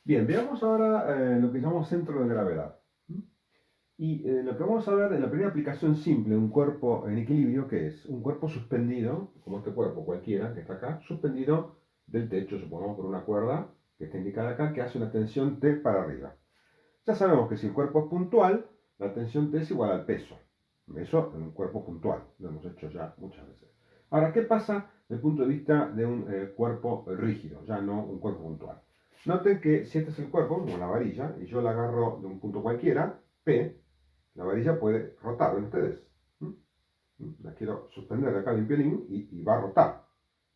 Bien, veamos ahora lo que llamamos centro de gravedad. ¿Mm? Y lo que vamos a ver en la primera aplicación simple, un cuerpo en equilibrio, que es un cuerpo suspendido, como este cuerpo cualquiera que está acá, suspendido del techo, supongamos por una cuerda que está indicada acá, que hace una tensión T para arriba. Ya sabemos que si el cuerpo es puntual, la tensión T es igual al peso. Eso en un cuerpo puntual, lo hemos hecho ya muchas veces. Ahora, ¿qué pasa desde el punto de vista de un cuerpo rígido, ya no un cuerpo puntual? Noten que si este es el cuerpo, como la varilla, y yo la agarro de un punto cualquiera, P, la varilla puede rotar, ¿ven ustedes? ¿Mm? La quiero suspender de acá de un piolín y va a rotar.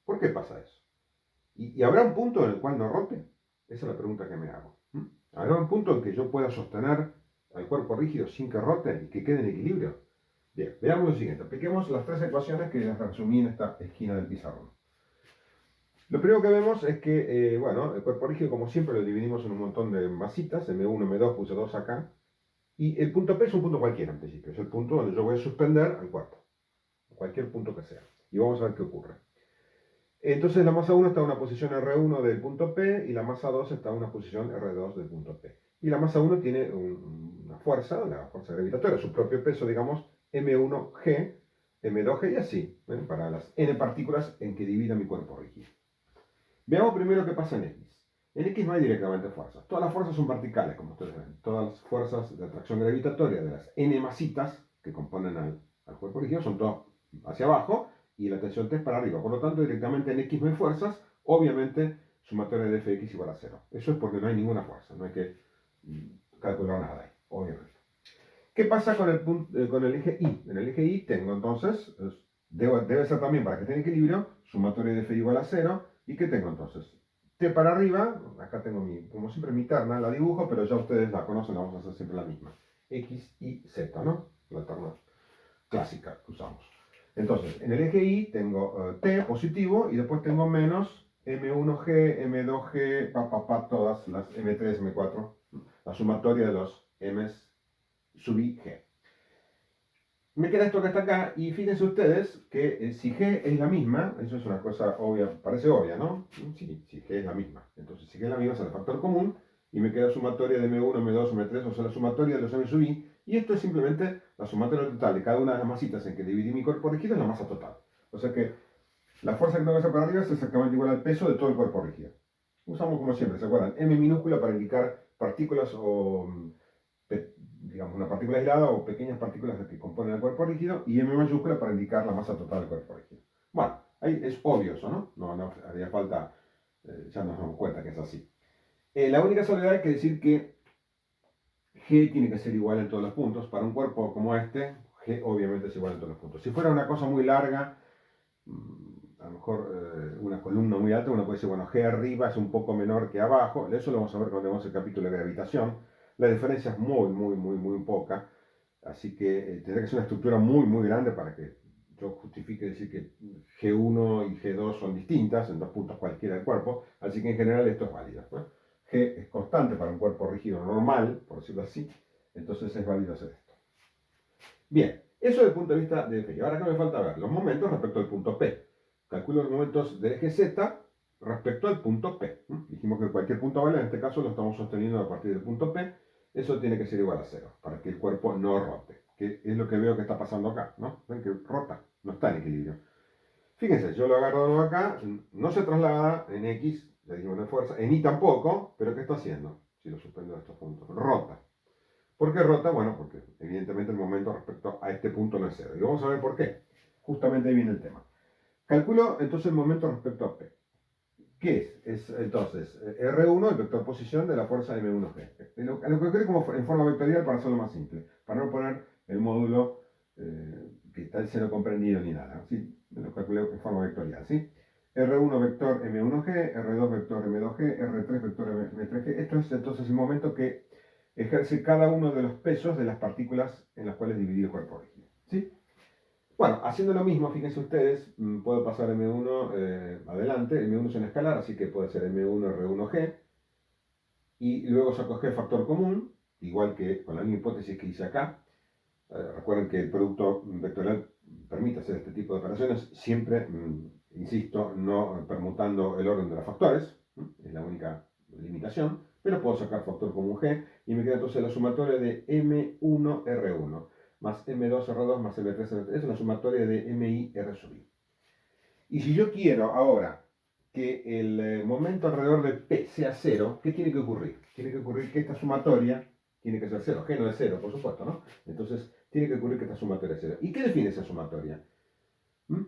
¿Por qué pasa eso? ¿Y habrá un punto en el cual no rote? Esa es la pregunta que me hago. ¿Habrá un punto en que yo pueda sostener al cuerpo rígido sin que rote y que quede en equilibrio? Bien, veamos lo siguiente. Apliquemos las tres ecuaciones que las resumí en esta esquina del pizarrón. Lo primero que vemos es que, bueno, el cuerpo rígido, como siempre, lo dividimos en un montón de masitas, M1, M2, puse 2 acá, y el punto P es un punto cualquiera, en principio, es el punto donde yo voy a suspender al cuerpo, cualquier punto que sea. Y vamos a ver qué ocurre. Entonces la masa 1 está en una posición R1 del punto P y la masa 2 está en una posición R2 del punto P. Y la masa 1 tiene una fuerza, la fuerza gravitatoria, su propio peso, digamos, M1G, M2G y así, ¿ven? Para las n partículas en que divida mi cuerpo rígido. Veamos primero qué pasa en X. En X no hay directamente fuerzas. Todas las fuerzas son verticales, como ustedes ven. Todas las fuerzas de atracción gravitatoria de las n masitas que componen al cuerpo rígido son todas hacia abajo y la tensión T es para arriba. Por lo tanto, directamente en X no hay fuerzas. Obviamente, sumatoria de Fx igual a cero. Eso es porque no hay ninguna fuerza. No hay que calcular nada ahí, obviamente. ¿Qué pasa con el eje Y? En el eje Y tengo entonces, debe ser también para que esté en equilibrio, sumatoria de F igual a cero. ¿Y qué tengo entonces? T para arriba, acá tengo como siempre mi terna, la dibujo, pero ya ustedes la conocen, la vamos a hacer siempre la misma. X, Y, Z, ¿no? La terna clásica que usamos. Entonces, en el eje Y tengo T positivo y después tengo menos M1G, M2G, todas las M3, M4, la sumatoria de los M's sub I, G. Me queda esto que está acá y fíjense ustedes que si G es la misma, eso es una cosa obvia, parece obvia, ¿no? Sí, si G es la misma. Entonces, si G es la misma, es el factor común y me queda sumatoria de M1, M2, M3, o sea, la sumatoria de los M sub I. Y esto es simplemente la sumatoria total de cada una de las masitas en que dividí mi cuerpo rígido en la masa total. O sea que la fuerza que tengo que hacer para arriba es exactamente igual al peso de todo el cuerpo rígido. Usamos como siempre, ¿se acuerdan? M minúscula para indicar partículas o digamos, una partícula aislada o pequeñas partículas que componen el cuerpo rígido, y M mayúscula para indicar la masa total del cuerpo rígido. Bueno, ahí es obvio eso, ¿no? No haría falta, ya nos damos cuenta que es así. La única salvedad es que decir que G tiene que ser igual en todos los puntos. Para un cuerpo como este, G obviamente es igual en todos los puntos. Si fuera una cosa muy larga, a lo mejor una columna muy alta, uno puede decir, bueno, G arriba es un poco menor que abajo. Eso lo vamos a ver cuando vemos el capítulo de gravitación. La diferencia es muy poca. Así que tendrá que ser una estructura muy grande para que yo justifique decir que G1 y G2 son distintas en dos puntos cualquiera del cuerpo. Así que en general esto es válido, ¿no? G es constante para un cuerpo rígido normal, por decirlo así. Entonces es válido hacer esto. Bien, eso desde el punto de vista de F. Ahora que me falta ver los momentos respecto al punto P. Calculo los momentos del eje Z respecto al punto P. Dijimos que cualquier punto vale, en este caso lo estamos sosteniendo a partir del punto P. Eso tiene que ser igual a cero, para que el cuerpo no rote. Que es lo que veo que está pasando acá, ¿no? Ven que rota, no está en equilibrio. Fíjense, yo lo agarro acá, no se traslada en X, le dijimos de fuerza, en Y tampoco, pero ¿qué está haciendo? Si lo suspendo a estos puntos, rota. ¿Por qué rota? Bueno, porque evidentemente el momento respecto a este punto no es cero. Y vamos a ver por qué. Justamente ahí viene el tema. Calculo entonces el momento respecto a P. ¿Qué es? Es entonces R1, el vector posición de la fuerza M1G. Lo que creo como en forma vectorial para hacerlo más simple. Para no poner el módulo que está el cero comprendido ni nada. ¿Sí? Lo calculé en forma vectorial. ¿Sí? R1 vector M1G, R2 vector M2G, R3 vector M3G. Esto es entonces el momento que ejerce cada uno de los pesos de las partículas en las cuales dividí el cuerpo rígido. ¿Sí? Bueno, haciendo lo mismo, fíjense ustedes, puedo pasar M1 adelante, M1 es una escalar, así que puede ser M1 R1G, y luego saco G factor común, igual que con la misma hipótesis que hice acá. Recuerden que el producto vectorial permite hacer este tipo de operaciones, siempre, insisto, no permutando el orden de los factores, es la única limitación, pero puedo sacar factor común G y me queda entonces la sumatoria de M1R1 más M2R2 más M3R3. Esa es la sumatoria de MI R sub I. Y si yo quiero ahora que el momento alrededor de P sea cero, ¿qué tiene que ocurrir? Tiene que ocurrir que esta sumatoria tiene que ser cero. G no es cero, por supuesto, ¿no? Entonces, tiene que ocurrir que esta sumatoria es cero. ¿Y qué define esa sumatoria? ¿Mm?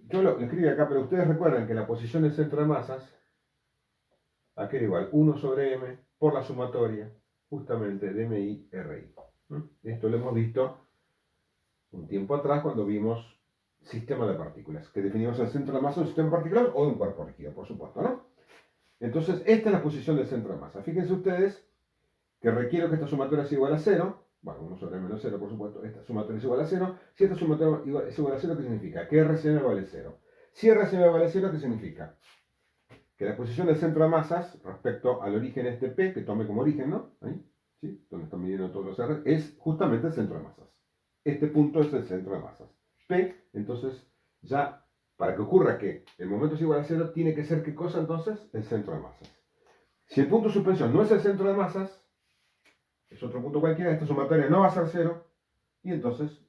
Yo lo escribí acá, pero ustedes recuerdan que la posición del centro de masas, aquí era igual 1 sobre M por la sumatoria, justamente, de MI RI. Esto lo hemos visto un tiempo atrás cuando vimos sistema de partículas, que definimos el centro de masa de un sistema particular o de un cuerpo rígido, por supuesto, ¿no? Entonces, esta es la posición del centro de masa. Fíjense ustedes que requiero que esta sumatoria sea igual a 0. Bueno, 1 sobre menos 0, por supuesto. Esta sumatoria es igual a 0. Si esta sumatoria es igual a 0, ¿qué significa? Que RCM vale 0. Si RCM vale 0, ¿qué significa? Que la posición del centro de masas respecto al origen este P, que tome como origen, ¿no? Ahí, ¿sí? Donde están midiendo todos los R, es justamente el centro de masas. Este punto es el centro de masas. P, entonces, ya para que ocurra que el momento es igual a 0, tiene que ser ¿qué cosa entonces? El centro de masas. Si el punto de suspensión no es el centro de masas, es otro punto cualquiera, esta sumatoria no va a ser 0, y entonces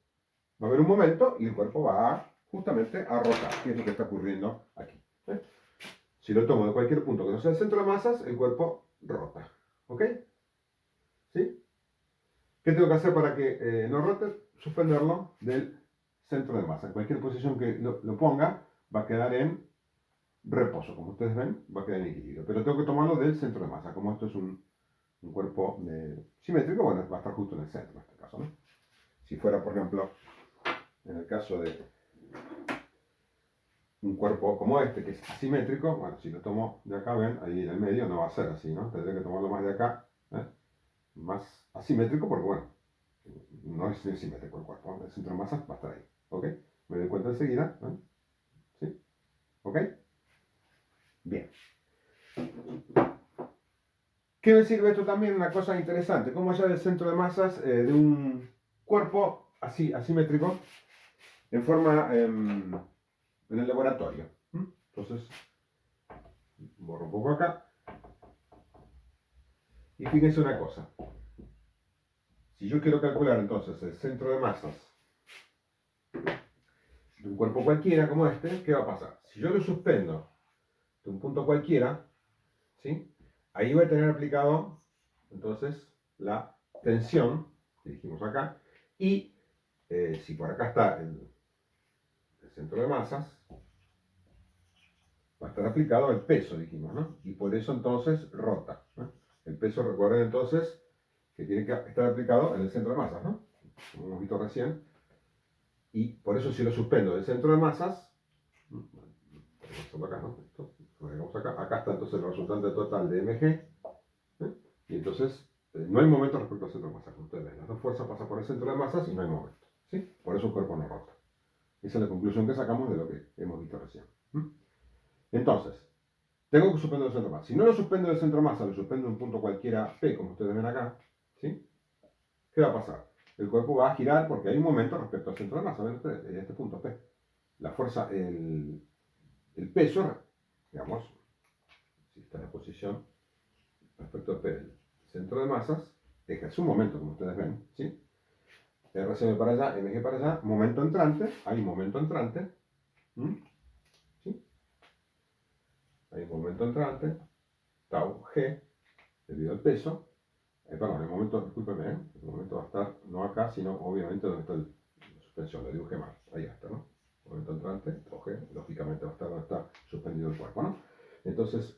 va a haber un momento y el cuerpo va justamente a rotar, que es lo que está ocurriendo aquí. Si lo tomo de cualquier punto que no sea el centro de masas, el cuerpo rota. ¿Ok? ¿Sí? ¿Qué tengo que hacer para que no rote? Suspenderlo del centro de masa. En cualquier posición que lo ponga, va a quedar en reposo. Como ustedes ven, va a quedar en equilibrio. Pero tengo que tomarlo del centro de masa. Como esto es un cuerpo simétrico, bueno, va a estar justo en el centro en este caso, ¿no? Si fuera, por ejemplo, en el caso de un cuerpo como este, que es asimétrico, bueno, si lo tomo de acá, ven, ahí en el medio no va a ser así, ¿no? Tendré que tomarlo más de acá, más asimétrico, porque bueno, no es simétrico el cuerpo, el centro de masa va a estar ahí, ¿ok? Me doy cuenta enseguida, ¿sí? ¿Ok? Bien. ¿Qué me sirve esto también? Una cosa interesante, cómo hallar el centro de masas de un cuerpo así, asimétrico, en forma, en el laboratorio. Entonces, borro un poco acá. Y fíjense una cosa. Si yo quiero calcular entonces el centro de masas de un cuerpo cualquiera como este, ¿qué va a pasar? Si yo lo suspendo de un punto cualquiera, ¿sí? Ahí voy a tener aplicado entonces la tensión, que dijimos acá, y si por acá está el centro de masas, va a estar aplicado el peso, dijimos, ¿no? Y por eso entonces rota, ¿no? El peso, recuerden entonces, que tiene que estar aplicado en el centro de masas, ¿no? Como hemos visto recién. Y por eso si lo suspendo del centro de masas, acá, ¿no? Acá está entonces el resultante total de mg, y entonces no hay momento respecto al centro de masas, como ustedes ven. Las dos fuerzas pasan por el centro de masas y no hay momento, ¿sí? Por eso el cuerpo no rota. Esa es la conclusión que sacamos de lo que hemos visto recién. Entonces, tengo que suspender el centro de masa. Si no lo suspendo del centro de masa, lo suspendo en un punto cualquiera P, como ustedes ven acá, ¿sí? ¿Qué va a pasar? El cuerpo va a girar porque hay un momento respecto al centro de masa, ven ustedes, en este punto P. La fuerza, el peso, digamos, si está en la posición respecto al P del centro de masas, ejerce un momento, como ustedes ven, ¿sí? RCM para allá, MG para allá, momento entrante, hay un momento entrante, ¿sí? Hay un momento entrante, tau G, debido al peso. Perdón, el momento, discúlpeme, el momento va a estar no acá, sino obviamente donde está la suspensión, le dibujé mal, ahí está, ¿no? Momento entrante, tau G, lógicamente va a estar donde está suspendido el cuerpo, ¿no? Entonces,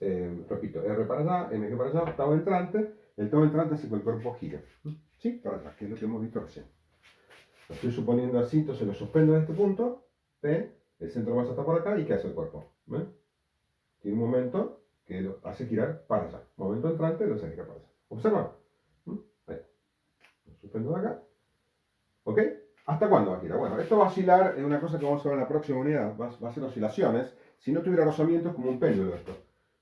repito, R para allá, MG para allá, tau entrante, el tau entrante hace que el cuerpo gire, ¿sí? Para atrás, que es lo que hemos visto recién. Lo estoy suponiendo así, entonces lo suspendo en este punto, P, el centro de masa está por acá, ¿y qué hace el cuerpo? ¿Ven? Tiene un momento que lo hace girar para allá. Momento entrante lo hace girar para allá. ¿Observan? Ahí. Lo suspendo de acá. ¿Ok? ¿Hasta cuándo va a girar? Bueno, esto va a oscilar en una cosa que vamos a ver en la próxima unidad. Va a ser oscilaciones. Si no tuviera rozamiento es como un péndulo esto.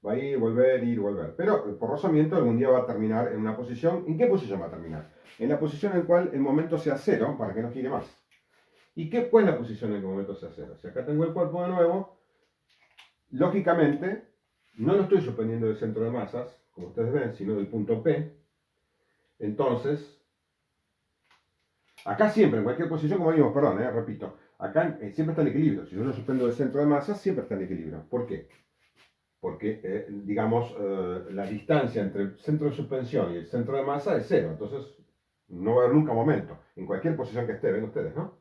Va a ir, volver, volver. Pero por rozamiento algún día va a terminar en una posición. ¿En qué posición va a terminar? En la posición en la cual el momento sea cero, para que no gire más. ¿Y cuál es la posición en que el momento sea cero? Si acá tengo el cuerpo de nuevo, lógicamente, no lo estoy suspendiendo del centro de masas, como ustedes ven, sino del punto P, entonces, acá siempre, en cualquier posición, como vimos, perdón, repito, acá siempre está en equilibrio. Si yo lo suspendo del centro de masa, siempre está en equilibrio. ¿Por qué? Porque, digamos, la distancia entre el centro de suspensión y el centro de masa es cero. Entonces, no va a haber nunca momento, en cualquier posición que esté, ven ustedes, ¿no?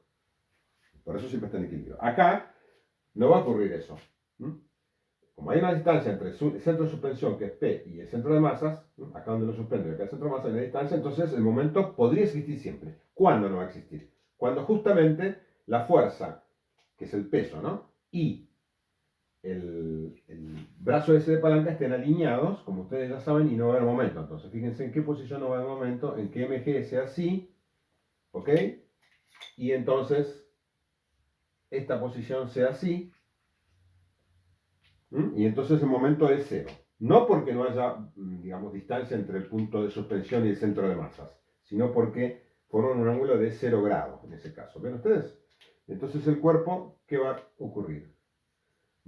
Por eso siempre está en equilibrio. Acá no va a ocurrir eso. ¿Mm? Como hay una distancia entre el centro de suspensión, que es P, y el centro de masas, acá donde lo suspendo y acá el centro de masas hay una distancia, entonces el momento podría existir siempre. ¿Cuándo no va a existir? Cuando justamente la fuerza, que es el peso, ¿no? Y el brazo ese de palanca estén alineados, como ustedes ya saben, y no va a haber momento. Entonces, fíjense en qué posición no va a haber momento, en que MG sea así, ¿ok? Y entonces esta posición sea así, y entonces el momento es cero. No porque no haya, digamos, distancia entre el punto de suspensión y el centro de masas, sino porque forman un ángulo de 0 grados en ese caso. ¿Ven ustedes? Entonces el cuerpo, ¿qué va a ocurrir?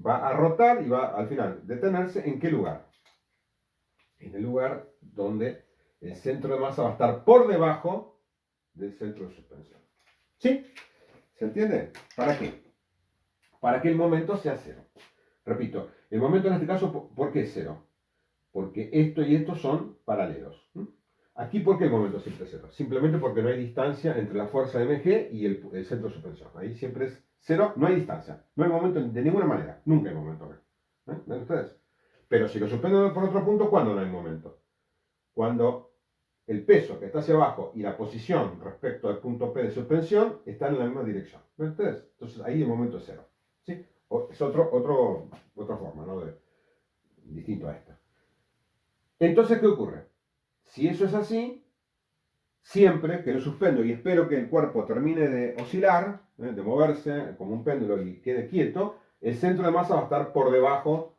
Va a rotar y va al final detenerse. ¿En qué lugar? En el lugar donde el centro de masa va a estar por debajo del centro de suspensión. ¿Sí? ¿Se entiende? ¿Para qué? Para que el momento sea cero. Repito, el momento en este caso, ¿por qué es cero? Porque esto y esto son paralelos. Aquí, ¿por qué el momento siempre es cero? Simplemente porque no hay distancia entre la fuerza mg y el centro de suspensión. Ahí siempre es cero, no hay distancia. No hay momento de ninguna manera. Nunca hay momento. ¿Ven ustedes? Pero si lo suspendo por otro punto, ¿cuándo no hay momento? Cuando el peso que está hacia abajo y la posición respecto al punto P de suspensión están en la misma dirección. ¿Ven ustedes? Entonces ahí el momento es cero. ¿Sí? Es otra forma, ¿no? Distinto a esta. Entonces, ¿qué ocurre? Si eso es así, siempre que lo suspendo y espero que el cuerpo termine de oscilar, de moverse como un péndulo y quede quieto, el centro de masa va a estar por debajo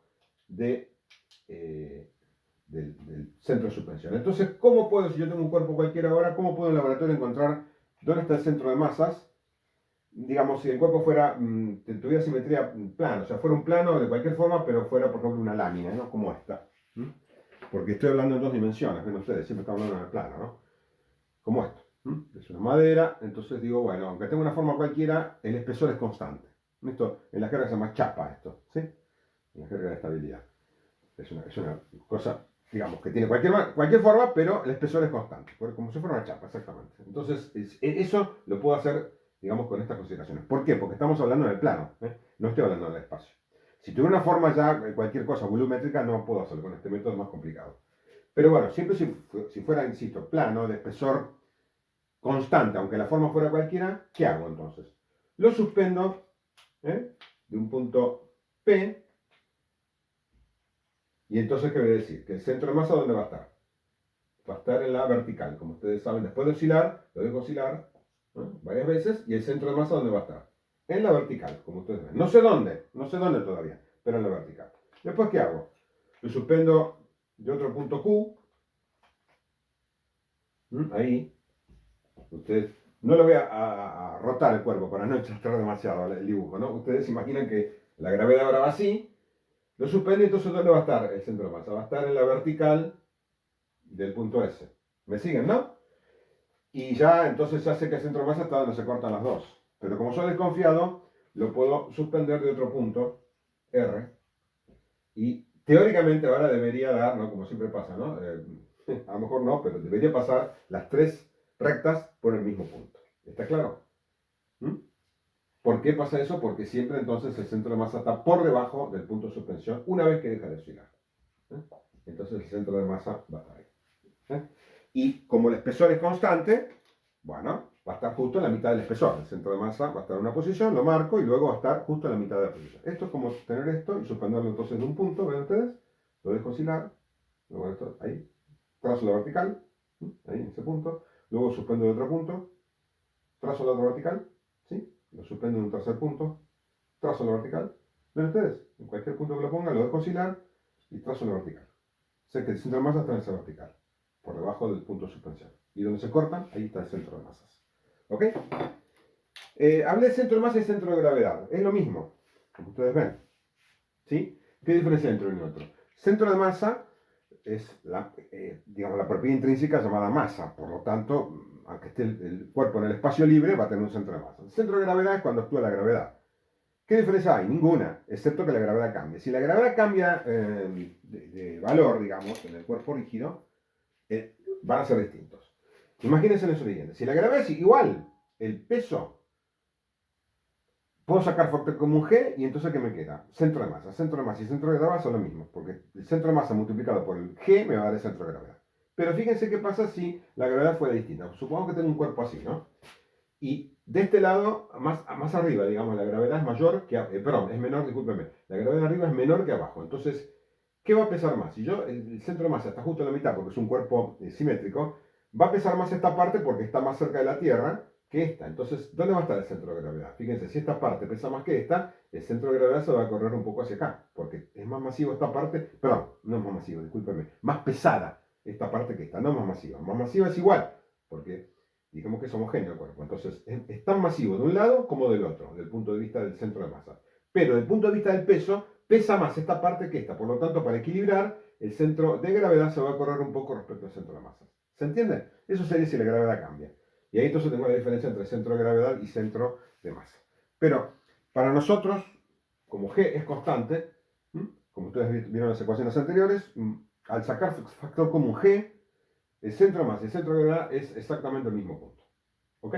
eh, del centro de suspensión. Entonces, ¿cómo puedo, si yo tengo un cuerpo cualquiera ahora, cómo puedo en el laboratorio encontrar dónde está el centro de masas? Digamos, si el cuerpo fuera, tuviera simetría plana, o sea, fuera un plano de cualquier forma, pero fuera, por ejemplo, una lámina, ¿no? Como esta. Porque estoy hablando en dos dimensiones, ven ustedes, siempre estamos hablando en el plano, ¿no? Como esto. Es una madera, entonces digo, bueno, aunque tenga una forma cualquiera, el espesor es constante. Esto en la jerga se llama chapa esto, ¿sí? En la jerga de estabilidad. Es una cosa, digamos, que tiene cualquier forma, pero el espesor es constante, como si fuera una chapa, exactamente. Entonces, eso lo puedo hacer, digamos, con estas consideraciones. ¿Por qué? Porque estamos hablando del plano, no estoy hablando del espacio. Si tuviera una forma ya, cualquier cosa volumétrica, no puedo hacerlo. Con este método es más complicado. Pero bueno, siempre si fuera, insisto, plano, de espesor constante, aunque la forma fuera cualquiera, ¿qué hago entonces? Lo suspendo de un punto P, y entonces, ¿qué voy a decir? Que el centro de masa, ¿dónde va a estar? Va a estar en la vertical, como ustedes saben. Después de oscilar, lo dejo oscilar varias veces, y el centro de masa, ¿dónde va a estar? En la vertical, como ustedes ven. No sé dónde todavía, pero en la vertical. Después, ¿qué hago? Lo suspendo de otro punto Q, ahí. Ustedes, no lo voy a rotar el cuerpo para no echar demasiado el dibujo, ¿no? Ustedes imaginan que la gravedad ahora va así, lo suspende, entonces ¿dónde va a estar el centro de masa? Va a estar en la vertical del punto S. ¿Me siguen, no? Y ya, entonces ya sé que el centro de masa está donde se cortan las dos. Pero como soy desconfiado, lo puedo suspender de otro punto, R, y teóricamente ahora debería dar, ¿no? Como siempre pasa, ¿no? A lo mejor no, pero debería pasar las tres rectas por el mismo punto. ¿Está claro? ¿Por qué pasa eso? Porque siempre entonces el centro de masa está por debajo del punto de suspensión una vez que deja de oscilar. Entonces el centro de masa va a estar ahí. Y como el espesor es constante, bueno, va a estar justo en la mitad del espesor. El centro de masa va a estar en una posición, lo marco y luego va a estar justo en la mitad de la posición. Esto es como tener esto y suspenderlo entonces de un punto, ¿ven ustedes? Lo dejo oscilar, luego esto, ahí, trazo la vertical, ahí en ese punto, luego suspendo de otro punto, trazo la otra vertical, ¿sí? Lo suspendo en un tercer punto, trazo la vertical. ¿Ven ustedes? En cualquier punto que lo ponga, lo dejo oscilar y trazo la vertical. Sé que el centro de masa está en esa vertical, por debajo del punto de suspensión. Y donde se cortan, ahí está el centro de masas. ¿Ok? Hablé de centro de masa y centro de gravedad. Es lo mismo, como ustedes ven. ¿Sí? ¿Qué diferencia hay entre uno y otro? Centro de masa, es digamos, la propiedad intrínseca llamada masa. Por lo tanto, aunque esté el cuerpo en el espacio libre, va a tener un centro de masa. El centro de gravedad es cuando actúa la gravedad. ¿Qué diferencia hay? Ninguna, excepto que la gravedad cambie. Si la gravedad cambia de valor, digamos, en el cuerpo rígido, van a ser distintos. Imagínense lo siguiente. Si la gravedad es igual, el peso, puedo sacar factor común G y entonces ¿qué me queda? Centro de masa. Centro de masa y centro de gravedad son lo mismo, porque el centro de masa multiplicado por el G me va a dar el centro de gravedad. Pero fíjense qué pasa si la gravedad fuera distinta. Supongamos que tengo un cuerpo así, ¿no? Y de este lado, más arriba, digamos, la gravedad es mayor que, perdón, es menor, discúlpeme, la gravedad de arriba es menor que abajo. Entonces, ¿qué va a pesar más? Si yo, el centro de masa está justo en la mitad porque es un cuerpo simétrico, va a pesar más esta parte porque está más cerca de la Tierra que esta. Entonces, ¿dónde va a estar el centro de gravedad? Fíjense, si esta parte pesa más que esta, el centro de gravedad se va a correr un poco hacia acá, porque es más masivo esta parte, perdón, no es más masivo, discúlpeme, más pesada esta parte que esta, no más masiva. Más masiva es igual, porque digamos que es homogéneo el cuerpo. Entonces, es tan masivo de un lado como del otro, desde el punto de vista del centro de masa. Pero desde el punto de vista del peso, pesa más esta parte que esta. Por lo tanto, para equilibrar, el centro de gravedad se va a correr un poco respecto al centro de masa. ¿Se entiende? Eso sería si la gravedad cambia. Y ahí entonces tengo la diferencia entre centro de gravedad y centro de masa. Pero para nosotros, como G es constante, como ustedes vieron en las ecuaciones anteriores, al sacar factor común G, el centro de masa y el centro de gravedad es exactamente el mismo punto. ¿Ok?